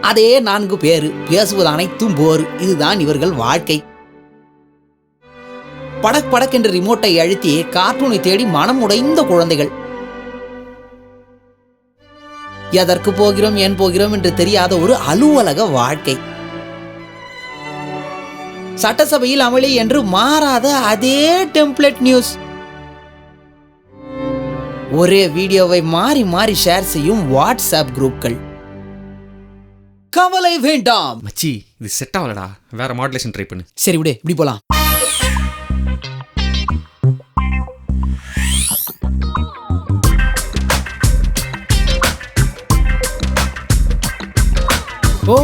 அதே 4 பேரு, பேசுவது அனைத்தும் போர். இதுதான் இவர்கள் வாழ்க்கை. படக் படக் என்று ரிமோட்டை அழுத்தி கார்ட்டூனை தேடி மனம் உடைந்த குழந்தைகள். எதற்கு போகிறோம் ஏன் போகிறோம் என்று தெரியாத ஒரு அலுவலக வாழ்க்கை. சட்டசபையில் அமளி என்று மாறாத அதே டெம்ப்ளேட் நியூஸ். ஒரே வீடியோவை மாறி மாறி ஷேர் செய்யும் வாட்ஸ்அப் குரூப்கள். கவலை வேண்டாம் மச்சி, இது செட் ஆகலடா, வேற மாடுலேஷன் ட்ரை பண்ணு. சரி விடு, இப்படி போலாம். ஓ,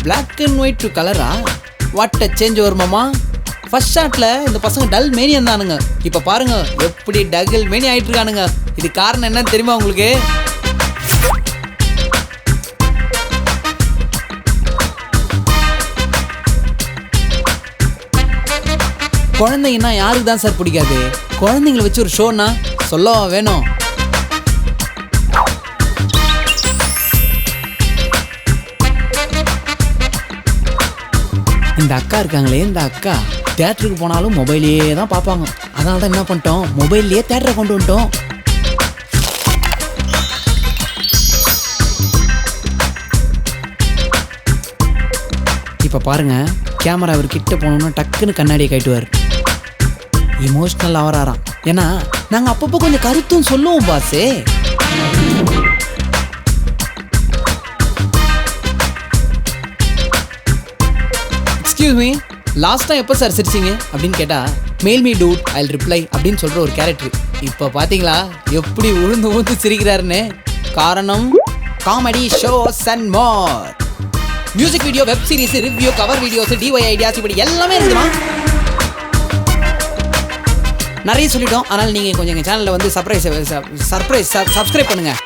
பிளாக் அண்ட் ஒயிட் டு கலரா? வாட் அ சேஞ்ச் வருமாமா. ஃபர்ஸ்ட் ஷாட்ல இந்த பசங்க டல் மேனியன் தானுங்க. இப்ப பாருங்க எப்படி டகல் மேனி ஆயிட்டு இருக்கானுங்க. இது காரணம் என்னன்னு தெரியுமா உங்களுக்கு? குழந்தைங்கன்னா யாருக்கு தான் சார் பிடிக்காது? குழந்தைங்களை வச்சு ஒரு ஷோனா சொல்லவா வேணும்? இந்த அக்கா இருக்காங்களே, இந்த அக்கா தியேட்டருக்கு போனாலும் மொபைலே தான் பார்ப்பாங்க. அதனால தான் என்ன பண்ணிட்டோம், மொபைல்லையே தியேட்டரை கொண்டு வந்துட்டோம். இப்போ பாருங்க, கேமரா அவர் கிட்ட போனோம்னா டக்குன்னு கண்ணாடியை கட்டுவார். இமோஷனல் ஆவராராம். ஏன்னா நாங்கள் அப்பப்போ கொஞ்சம் கருத்தும் சொல்லுவோம் பாஸே. எக்ஸ்கியூஸ் மீ, லாஸ்ட் டைம் எப்போ சார் சிரிச்சிங்க அப்படின்னு கேட்டால், mail me dude I will reply அப்படின்னு சொல்கிற ஒரு கேரக்டர். இப்போ பார்த்தீங்களா எப்படி உழுந்து ஊந்து சிரிக்கிறாருன்னு? காரணம் comedy shows and more. Music video, web series, review, cover videos, DIY ideas, இப்படி எல்லாமே இருக்குமா? நிறைய சொல்லிட்டோம். அதனால் நீங்கள் கொஞ்சம் எங்கள் சேனலில் வந்து சப்ஸ்கிரைப் பண்ணுங்கள்.